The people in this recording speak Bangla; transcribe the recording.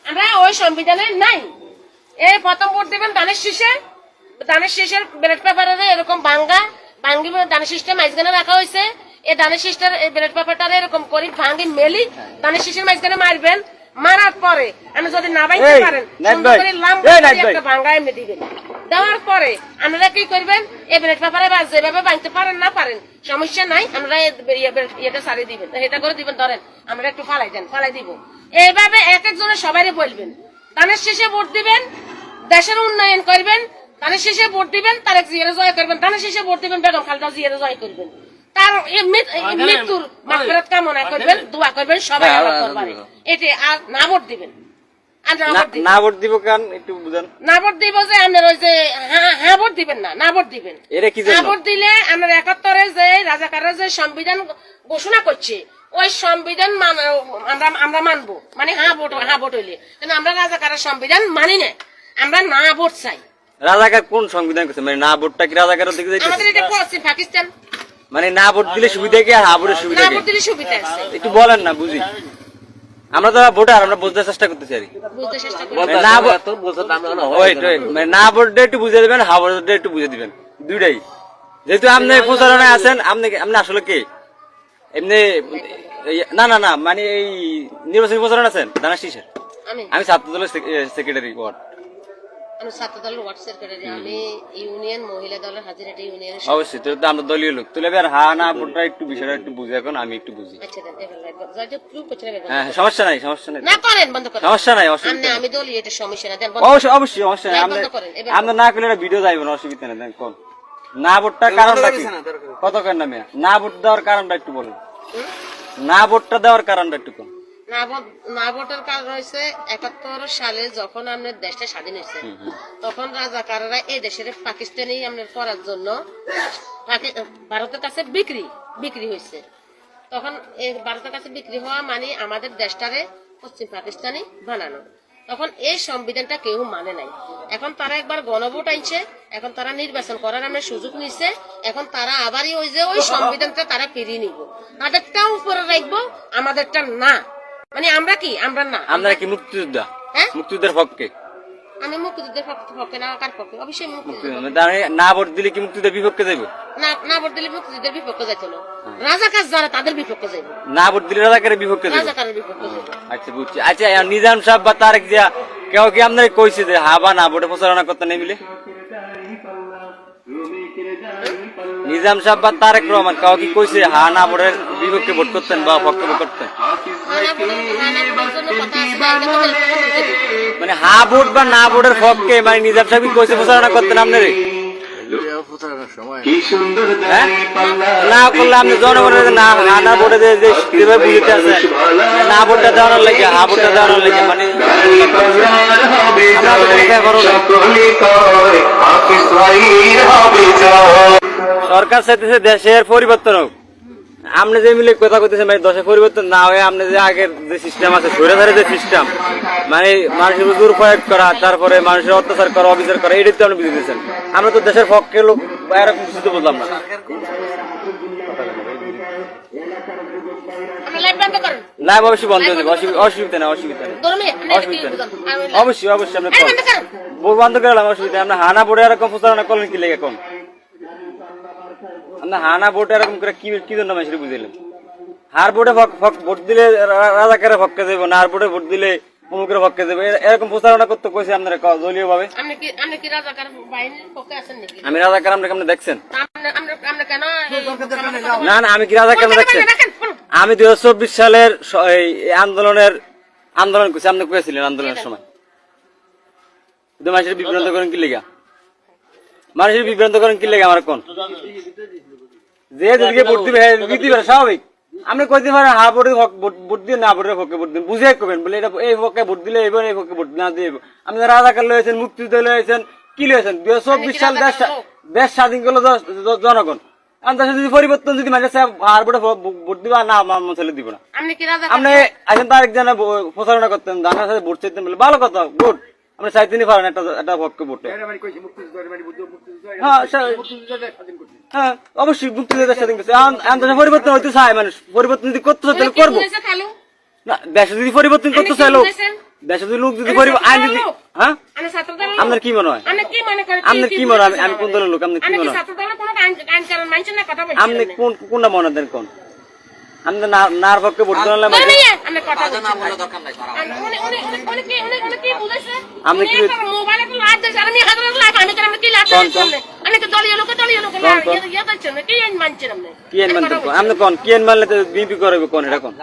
আমরা ওই সংবিধানে নাই। এই প্রথম ভোট দিবেন ধানের শীষের ব্যালট পেপারে এরকম ভাঙ্গি ধানের শীষটা মাঝখানে রাখা হয়েছে। এই ধানের শীষটার ব্যালট পেপারটা এরকম করি ভাঙ্গি মেলি ধানের শীষের মাঝখানে মারবেন। মারার পরে আমি যদি না বাইতে পারেন একটা ভাঙ্গা এমনি দিবেন। দেওয়ার পরে আপনারা কি করবেন, এই ব্যালট পেপারে যেভাবে বাঁধতে পারেন না পারেন সমস্যা নাই, আমরা এটা সারিয়ে দিবেন, এটা করে দিবেন। ধরেন আমরা একটু ফালাই দিব। এইভাবে এক একজনের সবাই বলবেন। ধানের শীষে ভোট দিবেন, দেশের উন্নয়ন করবেন। ধানের শীষে ভোট দিবেন, তারেক জিয়ারে জয় করবেন। ধানের শীষে ভোট দিবেন, বেগম খালেদা জিয়ারে জয় করবেন। তার মৃত্যুর মাগফিরাত কামনা করবেন, দোয়া করবেন সবাই আল্লাহর দরবারে। এটি আর না ভোট দিবেন। না ভোট দিব কেন একটু বুঝান। না ভোট দিব যে আপনার ওই যে হ্যাঁ ভোট দিবেন না, না ভোট দিবেন। না ভোট দিলে আপনার 71-এ যে রাজাকাররা যে সংবিধান ঘোষণা করছে ওই সংবিধান আমরা মানবো, মানে হ্যাঁ ভোট হইলে। কিন্তু আমরা রাজাকারের সংবিধান মানি না, আমরা না ভোট চাই। রাজাকার কোন সংবিধান করছে? মানে না ভোটটা কি রাজাকারের দিকে যাইছে? আমাদের এটা পশ্চিম পাকিস্তান। মানে না ভোট দিলে সুবিধা কি আর হ্যাঁ ভোটের সুবিধা কি? না ভোট দিলে সুবিধা আছে। একটু বলেন না, বুঝি। আমরা তো ভোটার, আমরা বুঝতে চেষ্টা করতেছি আর বুঝতে চেষ্টা করি। না ভোটটা একটু বুঝিয়ে দিবেন, হ্যাঁ ভোটটা একটু বুঝিয়ে দিবেন, দুইটাই। যেহেতু আপনি প্রচারণায় আছেন, আপনি আসলে কে এমনি? না না না, মানে এই নির্বাচনী প্রচারণ আছেন ধানের শীষের? আমি ছাত্র দলের সেক্রেটারি ওয়ার্ড। আমি ছাত্র দলের ওয়ার্ড সেক্রেটারি। আমি ইউনিয়ন মহিলা দলের হাজিরাটি ইউনিয়ন। অবশ্যই, তো আমরা দলীয় লোক তুলে আর হ্যাঁ না ভোটটা একটু বিষয়টা একটু বুঝে, এখন আমি একটু বুঝি। হ্যাঁ সমস্যা নাই, সমস্যা নাই, না করেন বন্ধ করেন, সমস্যা নাই, আমি দলীয় এটা সমস্যা না দেন। অবশ্যই অবশ্যই সমস্যা নাই। আমরা না করলে ভিডিও যাইব না, অসুবিধা নেই। দেন কোন না ভোটটার কারণটা কি? কত কেন নামে না ভোট দেওয়ার কারণটা একটু বলুন। না ভোটটা দেওয়ার কারণটা একটু কোন? না ভোটের কারণ হয়েছে 71 সালে যখন আমাদের দেশটা স্বাধীন হয়েছে, তখন রাজাকাররা এই দেশের পাকিস্তানি আমাদের করার জন্য ভারতের কাছে বিক্রি হয়েছে। তখন এই ভারতের কাছে বিক্রি হওয়া মানে আমাদের দেশটারে পশ্চিম পাকিস্তানি বানানো। তখন এই সংবিধানটা কেউ মানে নাই। এখন তারা একবার গণভোট আনছে, এখন তারা নির্বাচন করার আমরা সুযোগ নিচ্ছে। এখন তারা আবারই ওই সংবিধানটা তারা ফিরিয়ে নিব, তাদেরটা উপরে রাখবো, আমাদেরটা না। মানে আমরা কি, আমরা না, আমরা কি মুক্তিযোদ্ধা? হ্যাঁ, মুক্তিযুদ্ধের পক্ষে। আমি মুক্তিযুদ্ধের পক্ষে না, কার পক্ষে? অবশ্যই না ভোট দিলে কি মুক্তিযুদ্ধের বিপক্ষে যাইব? না ভোট দিলে মুক্তিযুদ্ধের বিপক্ষে যাইতো না, রাজাকার যারা তাদের বিপক্ষে যাইব। না ভোট দিলে রাজাকারের বিপক্ষে যাইব, রাজাকারের বিপক্ষে যাইব। আচ্ছা বুঝছি। আচ্ছা, নিজাম সাহেব বা তারেক জিয়া কেউ কি আপনার কইছে যে হা বা না ভোটে প্রচারণা করতে নেই মিলে? নিজাম সাহেব বা তারেক রহমান কাউ কি কইছে হা না ভোটের বিপক্ষে ভোট করতেন বা পক্ষে ভোট করতেন? মানে হা ভোট বা না ভোটের পক্ষে মানে নিজাম সাহেব কইছে প্রচারণা করতেন আপনার? না করলে আপনি জনগণের না ভোটে যেভাবে বুঝতে আছে না ভোটটা দেওয়ানোর লাগে হা ভোটটা দেওয়ানোর লাগে, মানে সরকার চাইতেছে দেশের পরিবর্তন হোক। আপনি যে মিলে কথা কইতেছেন মানে দেশের পরিবর্তন না হয়ে আপনি যে আগের যে সিস্টেম আছে ধরে যে সিস্টেম, মানে মানুষের দুর্প্রয়োগ করা, তারপরে মানুষের অত্যাচার করা, অবিচার করা, এটাই তো আপনি বুঝে দিচ্ছেন। আমরা তো দেশের পক্ষে লোক এরকম কিছু তো বুঝলাম না। লাইভ অবশ্যই বন্ধ হয়ে যাবে, অসুবিধা নেই, অসুবিধা নেই, অসুবিধা নেই, অবশ্যই অবশ্যই আপনি বন্ধ করলাম, অসুবিধা। আপনি হানা বোর্ডে এরকম প্রচারণা করলেন কি লেগে? এখন আপনার হানা ভোট এরকম করে কি জন্য মানুষের বুঝলেন? হার ভোটে ভোট দিলে রাজাকারের পক্ষে যাবো, না হার ভোটে ভোট দিলে অমুকের পক্ষে যাবো, এরকম প্রচারণা করতে কইছে আপনারা দলীয় ভাবে? আমি রাজাকার, আপনি দেখছেন? না না, আমি কি রাজাকার দেখছেন? আমি 2024 সালের আন্দোলন করছি, আপনি করেছিলেন আন্দোলনের সময়। মানুষের বিভ্রান্ত করেন কি লেগা? মানুষের বিভ্রান্ত করেন কি লেগে? আমার কোন যে যেদিকে ভোট দিবে দিবে স্বাভাবিক। আপনি কইতে পারেন হা ভোটে ভোট দিয়ে না ভোটের পক্ষে ভোট দিন, বুঝে করবেন বলে এটা এই পক্ষে ভোট দিলে এবার এই পক্ষে ভোট না দিয়ে। আপনি রাজাকার লয়েছেন, মুক্তিযুদ্ধ লয়েছেন, কি লয়েছেন? 2024 সাল দেশ স্বাধীন করলো জনগণ। দেশে যদি পরিবর্তন যদি মানুষ হার ভোটে ভোট দিবা না, আমার ছেলে দিব না। আপনি এখন তার একজনে প্রচারণা করতেন, ধানের সাথে ভোট চাইতেন বলে ভালো কথা, ভোট আপনি চাইতেনি পারেন একটা পক্ষে ভোটে। হ্যাঁ অবশ্যই মুক্তিযুদ্ধের স্বাধীন করছে। পরিবর্তন হইতে চায় মানুষ, পরিবর্তন যদি করতে চায় তাহলে করবো। না দেশে যদি পরিবর্তন করতে চাইলো দেশে যদি লোক যদি আইন যদি হ্যাঁ আমি ছাত্রদল আপনার কি মনে হয় আমি কি মনে করি আপনার কি মনে হয় আমি কোন দলের লোক আপনার কি আমি মনে কি হয় ছাত্রদলের কোনো আইন কারণ মানছেন না কথা বলছেন আপনি কোনটা মনে দেন কোন আপনি নার পক্ষে ভোট দিলেন আমি কথা বলছি উনি কি বুঝেছে আপনি কি মোবাইলে তো লাইভ দেখছেন আমি হাজার লাইভ আমি কি লাইভ দেখছেন আমি তো দলীয় লোক ইয়ে দেখছেন কি আইন মানছেন আপনি কি আইন মানতেন আপনি কোন কি আইন মানলে বিএনপি করবে কোন এটা কোন